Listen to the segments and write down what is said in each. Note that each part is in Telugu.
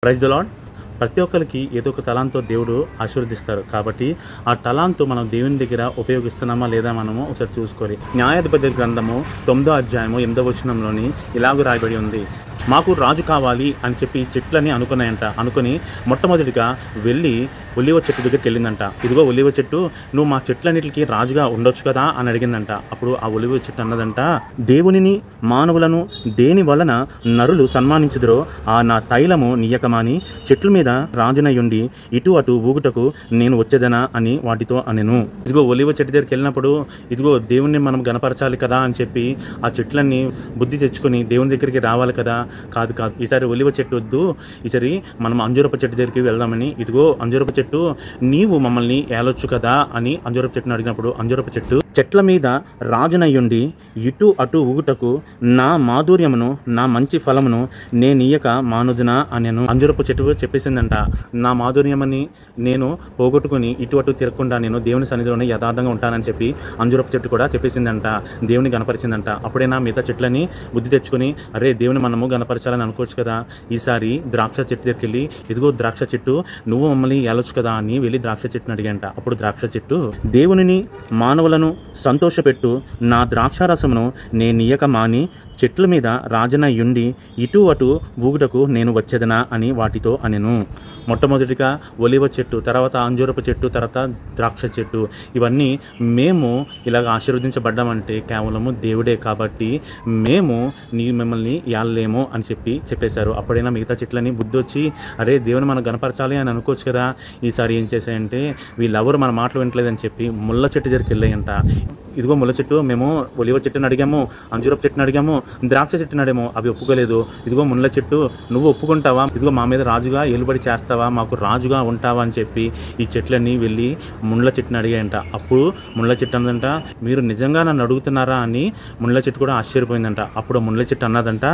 Praise the lord. ప్రతి ఒక్కరికి ఏదో ఒక తలాంతో దేవుడు ఆశీర్వదిస్తారు. కాబట్టి ఆ తలాంతో మనం దేవుని దగ్గర ఉపయోగిస్తున్నామా లేదా మనము ఒకసారి చూసుకోవాలి. న్యాయాధిపతి గ్రంథము 9వ అధ్యాయము 8వ వచనంలోని ఇలాగ రాయబడి ఉంది, మాకు రాజు కావాలి అని చెప్పి చెట్లని అనుకుని మొట్టమొదటిగా వెళ్ళి ఒలీవ చెట్టు దగ్గరికి వెళ్ళిందంట. ఇదిగో ఒలీవ చెట్టు, నువ్వు మా చెట్లన్నిటికీ రాజుగా ఉండొచ్చు కదా అని అడిగిందంట. అప్పుడు ఆ ఒలీవ చెట్టు అన్నదంట, దేవునిని మానవులను దేని వలన నరులు సన్మానించుదురో ఆ నా తైలము నీయకమాని చెట్ల మీద రాజునయ్యుండి ఇటు అటు ఊగుటకు నేను వచ్చేదనా అని వాటితో అనెను. ఇదిగో ఒలీవ చెట్టు దగ్గరికి వెళ్ళినప్పుడు ఇదిగో దేవుణ్ణి మనం గణపరచాలి కదా అని చెప్పి ఆ చెట్లన్నీ బుద్ధి తెచ్చుకొని దేవుని దగ్గరికి రావాలి కదా. కాదు, ఈసారి ఒలివ చెట్టు వద్దు, ఈసారి మనం అంజూరపు చెట్టు దగ్గరికి వెళ్దామని, ఇదిగో అంజూరపు చెట్టు నీవు మమ్మల్ని ఏలొచ్చు కదా అని అంజూరపు చెట్టును అడిగినప్పుడు అంజూరపు చెట్టు, చెట్ల మీద రాజునయ్యుండి ఇటు అటు ఊగుటకు నా మాధుర్యమును నా మంచి ఫలమును నేనీయక మానుదునా అనెను. అంజూరపు చెట్టు చెప్పేసిందంట, నా మాధుర్యమని నేను పోగొట్టుకుని ఇటు అటు తిరగకుండా నేను దేవుని సన్నిధిలోనే యథార్థంగా ఉంటానని చెప్పి అంజూరపు చెట్టు కూడా చెప్పేసిందంట. దేవుని గణపరిచిందంట. అప్పుడైనా మిగతా చెట్లని బుద్ధి తెచ్చుకొని అరే దేవుని మనము గణపరచాలని అనుకోవచ్చు కదా. ఈసారి ద్రాక్ష చెట్టు దగ్గరికి వెళ్ళి ఇదిగో ద్రాక్ష చెట్టు నువ్వు మమ్మల్ని ఏలొచ్చు కదా అని వెళ్ళి ద్రాక్ష చెట్టుని అడిగంట. అప్పుడు ద్రాక్ష చెట్టు, దేవునిని మానవులను సంతోషపెట్టు నా ద్రాక్షారసమును నేనీయక మాని చెట్ల మీద రాజనయ్యుండి ఇటు అటు ఊగుటకు నేను వచ్చేదనా అని వాటితో అనెను. మొట్టమొదటిగా ఒలివ చెట్టు, తర్వాత అంజూరపు చెట్టు, తర్వాత ద్రాక్ష చెట్టు, ఇవన్నీ మేము ఇలాగ ఆశీర్వదించబడ్డామంటే కేవలము దేవుడే. కాబట్టి మేము మిమ్మల్ని ఏళ్ళలేము అని చెప్పేశారు. అప్పుడైనా మిగతా చెట్లని బుద్ధి వచ్చి అరే దేవుని మనం గణపరచాలి అని అనుకోవచ్చు కదా. ఈసారి ఏం చేశాయంటే వీళ్ళెవరు మన మాటలు వింటలేదని చెప్పి ముళ్ళ చెట్టు దగ్గరికి వెళ్ళాయంట. ఇదిగో ముళ్ళ చెట్టు, మేము ఒలివ చెట్టుని అడిగాము, అంజూరపు చెట్టుని అడిగాము, ద్రాక్ష చెట్టుని అడిగాము, అవి ఒప్పుకోలేదు. ఇదిగో ముళ్ళ చెట్టు, నువ్వు ఒప్పుకుంటావా, ఇదిగో మా మీద రాజుగా ఏలుబడి చేస్తావా, మాకు రాజుగా ఉంటావా అని చెప్పి ఈ చెట్లన్నీ వెళ్ళి ముళ్ళ చెట్టుని అడిగాయంట. అప్పుడు ముళ్ళ చెట్టు అన్నదంట, మీరు నిజంగా నన్ను అడుగుతున్నారా అని ముళ్ళ చెట్టు కూడా ఆశ్చర్యపోయిందంట. అప్పుడు ముళ్ళ చెట్టు అన్నదంట,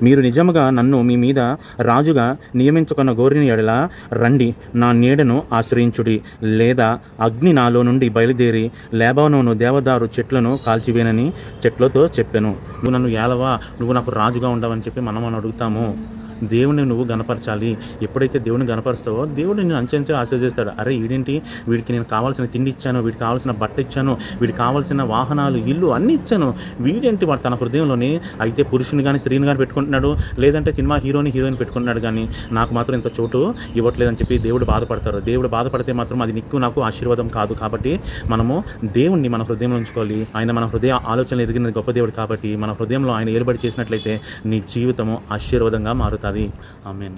మీరు నిజముగా నన్ను మీ మీద రాజుగా నియమించుకున్న గోరిని ఎడల రండి, నా నీడను ఆశ్రయించుడి, లేదా అగ్ని నాలో నుండి బయలుదేరి లేబానోను దేవదారు చెట్లను కాల్చివేనని చెట్లతో చెప్పాను. నువ్వు నన్ను ఏలవా, నువ్వు నాకు రాజుగా ఉండవని చెప్పి మనం అడుగుతాము. దేవుని నువ్వు గణపరచాలి. ఎప్పుడైతే దేవుని గణపరుస్తావో దేవుడు నేను అంచెంచే ఆశీర్వదిస్తాడు. అరే వీడేంటి, వీడికి నేను కావాల్సిన తిండి ఇచ్చాను, వీడికి కావాల్సిన బట్ట ఇచ్చాను, వీడికి కావాల్సిన వాహనాలు ఇల్లు అన్నీ ఇచ్చాను, వీడేంటి వాడు తన హృదయంలోని అయితే పురుషుని కానీ స్త్రీని కానీ పెట్టుకుంటున్నాడు, లేదంటే సినిమా హీరోని పెట్టుకుంటున్నాడు, కానీ నాకు మాత్రం ఇంత చోటు ఇవ్వట్లేదని చెప్పి దేవుడు బాధపడతారు. దేవుడు బాధపడితే మాత్రం అది నీకు నాకు ఆశీర్వాదం కాదు. కాబట్టి మనము దేవుణ్ణి మన హృదయంలో ఉంచుకోవాలి. ఆయన మన హృదయ ఆలోచనలు ఎదిగిన గొప్ప దేవుడు. కాబట్టి మన హృదయంలో ఆయన ఏర్పడి చేసినట్లయితే నీ జీవితము ఆశీర్వాదంగా మారుతుంది. ఆమేన్.